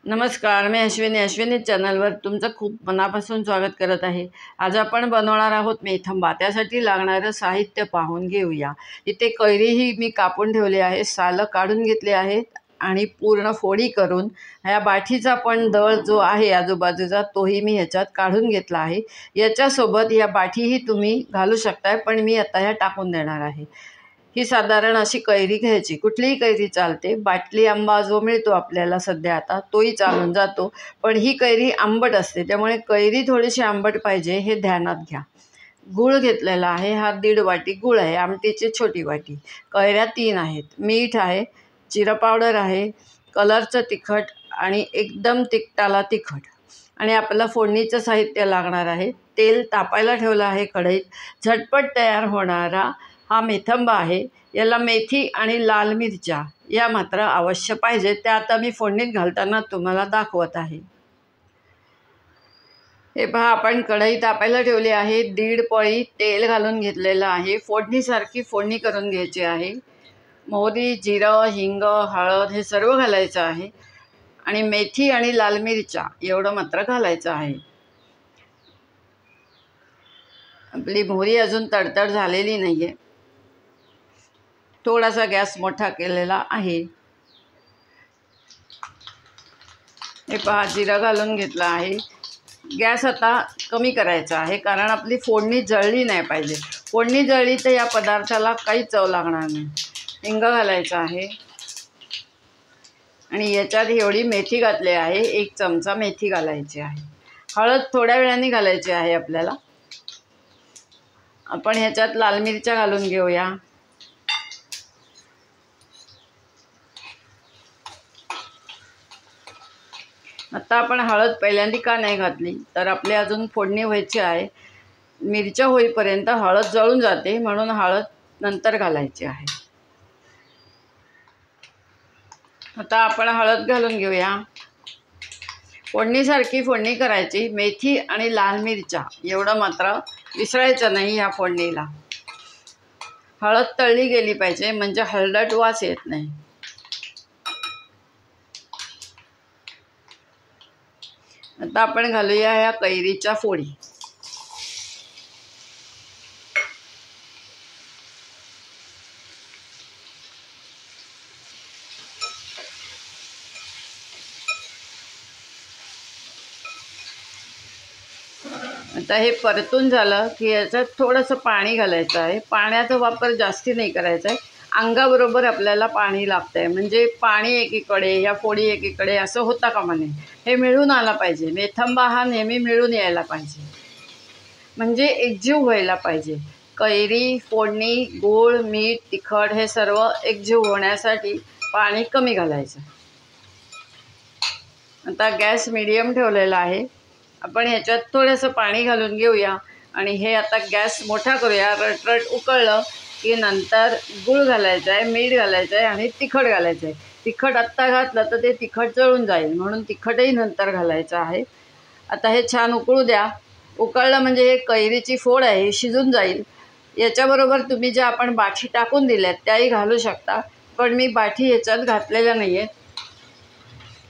नमस्कार, मी अश्विनी चॅनलवर तुमचं खूप मनापासून स्वागत करत आहे। आज आपण बनवणार आहोत मेथंबा। त्यासाठी लागणारं साहित्य पाहून घेऊया। इथे कैरीही मी कापून ठेवली आहे, सालं काढून घेतले आहेत आणि पूर्ण फोडी करून ह्या बाठीचा पण दळ जो आहे आजूबाजूचा तोही मी ह्याच्यात काढून घेतला आहे। याच्यासोबत या बाठीही तुम्ही घालू शकताय, पण मी आता ह्या टाकून देणार आहे। ही साधारण अशी कैरी घ्यायची, कुठलीही कैरी चालते। बाटली आंबा जो मिळतो आपल्याला सध्या आता तोही चालून जातो, पण ही कैरी आंबट असते, त्यामुळे कैरी थोडीशी आंबट पाहिजे हे ध्यानात घ्या। गूळ घेतलेला आहे, हा 1.5 वाटी गूळ आहे, आमटीची छोटी वाटी। कैऱ्या 3 आहेत, मीठ आहे, जिरा पावडर आहे, कलरचं तिखट आणि एकदम तिखटाला तिखट। आणि आपल्याला फोडणीचं साहित्य लागणार आहे। तेल तापायला ठेवलं आहे कढईत। झटपट तयार होणारा हा मेथंबा आहे। याला मेथी आणि लाल मिरच्या या मात्र अवश्य पाहिजे, त्या आता मी फोडणीत घालताना तुम्हाला दाखवत आहे। हे पहा, आपण कढई तापायला ठेवली आहे, 1.5 पळी तेल घालून घेतलेलं आहे। फोडणीसारखी फोडणी करून घ्यायची आहे। मोहरी, जिरं, हिंग, हळद हे सर्व घालायचं आहे आणि मेथी आणि लाल मिरच्या एवढं मात्र घालायचं आहे। आपली मोहरी अजून तडतड झालेली नाहीये, थोडासा गॅस मोठा केलेला आहे। हे पहा, जिरा घालून घेतला आहे। गॅस आता कमी करायचा आहे, कारण आपली फोडणी जळली नाही पाहिजे। फोडणी जळली तर या पदार्थाला काही चव लागणार नाही। हिंग घालायचा आहे आणि याच्यात एवढी मेथी घातली आहे, 1 चमचा मेथी घालायची आहे। हळद थोड्या वेळाने घालायची आहे आपल्याला। आपण ह्याच्यात लाल मिरच्या घालून घेऊया। आता आपण हळद पहिल्यांदा का नाही घातली, तर आपली अजून फोडणी व्हायची आहे। मिरच्या होईपर्यंत हळद जळून जाते, म्हणून हळद नंतर घालायची आहे। आता आपण हळद घालून घेऊया। फोडणीसारखी फोडणी करायची, मेथी आणि लाल मिरच्या एवढं मात्र विसरायचं नाही या फोडणीला। हळद तळली गेली पाहिजे, म्हणजे हळदट वास येत नाही। आता आपण घालूया या कैरीच्या फोडी। आता हे परतून झालं की याच्यात थोडंसं पाणी घालायचं आहे। पाण्याचा वापर जास्ती नाही करायचा आहे, अंगाबरोबर आपल्याला पाणी लागतं आहे, म्हणजे पाणी एकीकडे या फोडी एकीकडे असं होता कामा नये। हे मिळून आला पाहिजे, मेथंबा हा नेहमी मिळून यायला पाहिजे, म्हणजे एकजीव व्हायला पाहिजे। कैरी, फोडणी, गूळ, मीठ, तिखट हे सर्व एकजीव होण्यासाठी पाणी कमी घालायचं। आता गॅस मीडियम ठेवलेला आहे। आपण ह्याच्यात थोडंसं पाणी घालून घेऊया आणि हे आता गॅस मोठा करूया। रटरट उकळलं की नंतर गूळ घालायचं आहे, मीठ घालायचं आहे आणि तिखट घालायचं आहे। तिखट आत्ता घातलं तर ते तिखट जळून जाईल, म्हणून तिखटही नंतर घालायचं आहे। आता हे छान उकळू द्या। उकळलं म्हणजे हे कैरीची फोड आहे, शिजून जाईल। याच्याबरोबर तुम्ही ज्या आपण बाठी टाकून दिल्यात त्याही घालू शकता, पण मी बाठी ह्याच्यात घातलेल्या नाही आहेत।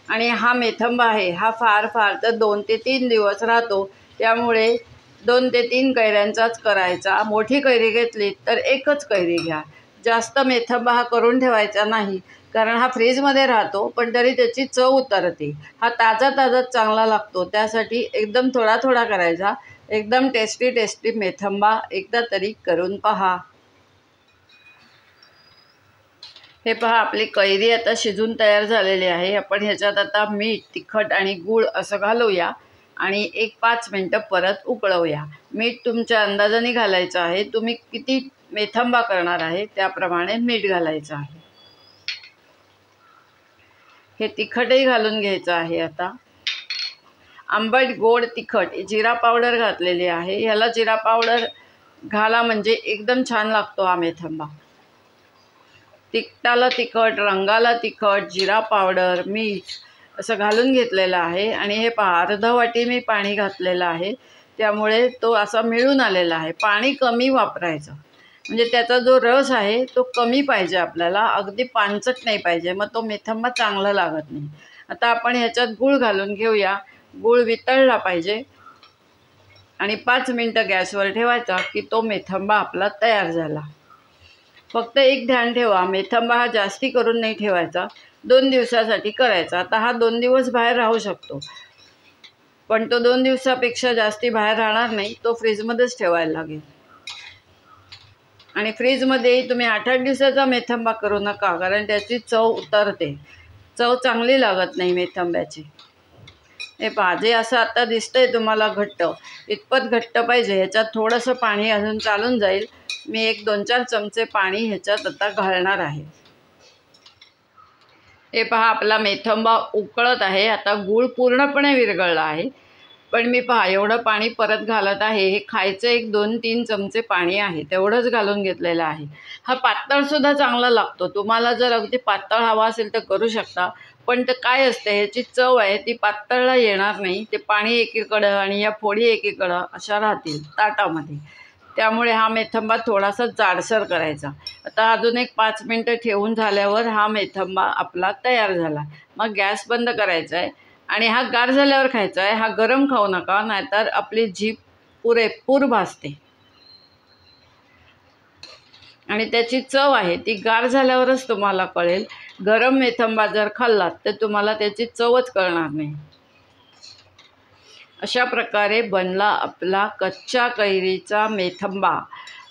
आणि हा मेथंबा आहे, हा फार तर 2 ते 3 दिवस राहतो, त्यामुळे 2 ते 3 कैऱ्यांचाच करायचा। मोठी कैरी घेतली तर 1च कैरी घ्या। जास्त मेथंबा हा करून ठेवायचा नाही, कारण हा फ्रीजमध्ये राहतो, पण तरी त्याची चव उतरते। हा ताजाच चांगला लागतो, त्यासाठी एकदम थोडा करायचा। एकदम टेस्टी मेथंबा एकदा तरी करून पहा। हे पहा, आपली कैरी आता शिजून तयार झालेली आहे। आपण ह्याच्यात आता मीठ, तिखट आणि गूळ असं घालूया आणि 1-5 मिनटं परत उकळवूया। मीठ तुमच्या अंदाजाने घालायचं आहे, तुम्ही किती मेथंबा करणार आहे त्याप्रमाणे मीठ घालायचं आहे। हे तिखटही घालून घ्यायचं आहे। आता आंबट, गोड, तिखट जिरा पावडर घातलेली आहे। ह्याला जिरा पावडर घाला म्हणजे एकदम छान लागतो हा मेथंबा। तिखटाला तिखट, रंगाला तिखट, जिरा पावडर, मीठ असं घालून घेतलेलं आहे। आणि हे पहा, अर्धा वाटी मी पाणी घातलेलं आहे, त्यामुळे तो असा मिळून आलेला आहे। पाणी कमी वापरायचं, म्हणजे त्याचा जो रस आहे तो कमी पाहिजे आपल्याला, अगदी पानचट नाही पाहिजे, मग तो मेथंबा चांगला लागत नाही। आता आपण ह्याच्यात गूळ घालून घेऊया। गूळ वितळला पाहिजे आणि 5 मिनटं गॅसवर ठेवायचा की तो मेथंबा आपला तयार झाला। फक्त एक ध्यान ठेवा, मेथंबा हा जास्ती करून नाही ठेवायचा, 2 दिवसासाठी करायचा। आता हा 2 दिवस बाहेर राहू शकतो, पण तो 2 दिवसापेक्षा जास्ती बाहेर राहणार नाही, तो फ्रीजमध्येच ठेवायला लागेल। आणि फ्रीजमध्ये तुम्ही 8-8 दिवसाचा मेथंबा करू नका, कारण त्याची चव उतरते, चव चांगली लागत नाही मेथंब्याची। हे पहा, जे असं आता दिसतंय तुम्हाला घट्ट, इतपत घट्ट पाहिजे। ह्याच्यात थोडंसं पाणी अजून चालून जाईल, मी 1-2-4 चमचे पाणी ह्याच्यात आता घालणार आहे। हे पहा, आपला मेथंबा उकळत आहे। आता गूळ पूर्णपणे विरघळला आहे, पण मी पहा एवढं पाणी परत घालत आहे। हे खायचं 1-2-3 चमचे पाणी आहे, तेवढंच घालून घेतलेलं आहे। हा पातळसुद्धा चांगला लागतो, तुम्हाला जर अगदी पातळ हवा असेल तर करू शकता, पण ते काय असते, ह्याची चव आहे ती पातळला येणार नाही। ते पाणी एकीकडं आणि या फोडी एकीकडं अशा राहतील ताटामध्ये, त्यामुळे हा मेथंबा थोडासा जाडसर करायचा। आता अजून एक 5 मिनटं ठेवून झाल्यावर हा मेथंबा आपला तयार झाला। मग गॅस बंद करायचा आहे आणि हा गार झाल्यावर खायचा आहे। हा गरम खाऊ नका, नाहीतर आपली जीभ पुरेपूर भाजते आणि त्याची चव आहे ती गार झाल्यावरच तुम्हाला कळेल। गरम मेथंबा जर खाल्लात तर तुम्हाला त्याची चवच कळणार नाही। अशा प्रकारे बनला आपला कच्च्या कैरीचा मेथंबा।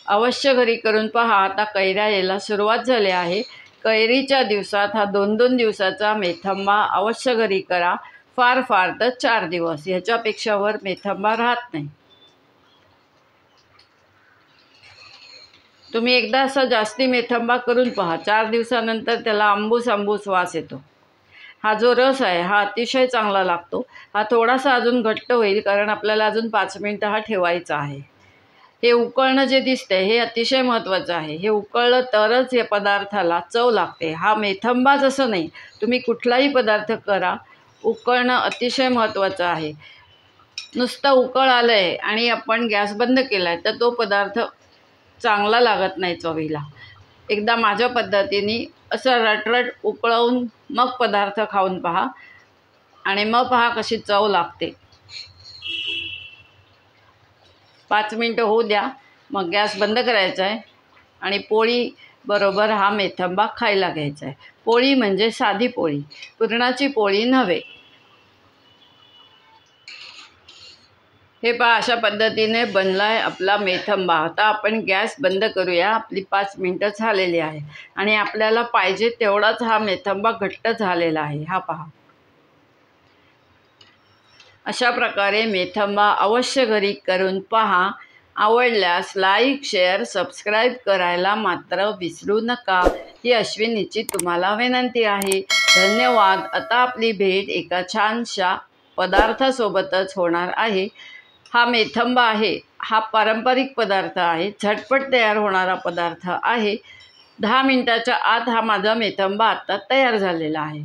अवश्य घरी करून पहा। आता कैऱ्या यायला सुरुवात झाली आहे, कैरीच्या दिवसात हा 2-2 दिवसाचा मेथंबा अवश्य घरी करा। फार तर 4 दिवस, ह्याच्यापेक्षा वर मेथंबा राहत नाही। तुम्ही एकदा असा जास्ती मेथंबा करून पहा, 4 दिवसानंतर त्याला आंबूस वास येतो। हा जो रस आहे हा अतिशय चांगला लागतो। हा थोडासा अजून घट्ट होईल, कारण आपल्याला अजून 5 मिनटं हा ठेवायचा आहे। हे उकळणं जे दिसतंय हे अतिशय महत्त्वाचं आहे। हे उकळलं तरच या पदार्थाला चव लागते। हा मेथंबाच असं नाही, तुम्ही कुठलाही पदार्थ करा, उकळणं अतिशय महत्त्वाचं आहे। नुसतं उकळ आलं आहे आणि आपण गॅस बंद केला आहे तर तो पदार्थ चांगला लागत नाही चवीला। एकदा माझ्या पद्धतीने असं रटरट उकळवून मग पदार्थ खाऊन पहा आणि मग पहा कशी चव लागते। 5 मिनटं होऊ द्या, मग गॅस बंद करायचा आहे आणि पोळी बरोबर हा मेथंबा खायला घ्यायचा आहे। पोळी म्हणजे साधी पोळी, पुरणाची पोळी नव्हे। हे पहा, अशा पद्धतीने बनलाय आपला मेथंबा। आता आपण गॅस बंद करूया, आपली 5 मिनटं झालेली आहे आणि आपल्याला पाहिजे तेवढाच हा मेथंबा घट्ट झालेला आहे। हा पहा, अशा प्रकारे मेथंबा अवश्य घरी करून पहा। आवडल्यास लाईक, शेअर, सबस्क्राईब करायला मात्र विसरू नका, ही अश्विनीची तुम्हाला विनंती आहे। धन्यवाद। आता आपली भेट एका छानशा पदार्थासोबतच होणार आहे। हा मेथंबा आहे, हा पारंपरिक पदार्थ आहे, झटपट तयार होणारा पदार्थ आहे। 10 मिनटाच्या आत हा माझा मेथंबा आता तयार झालेला आहे।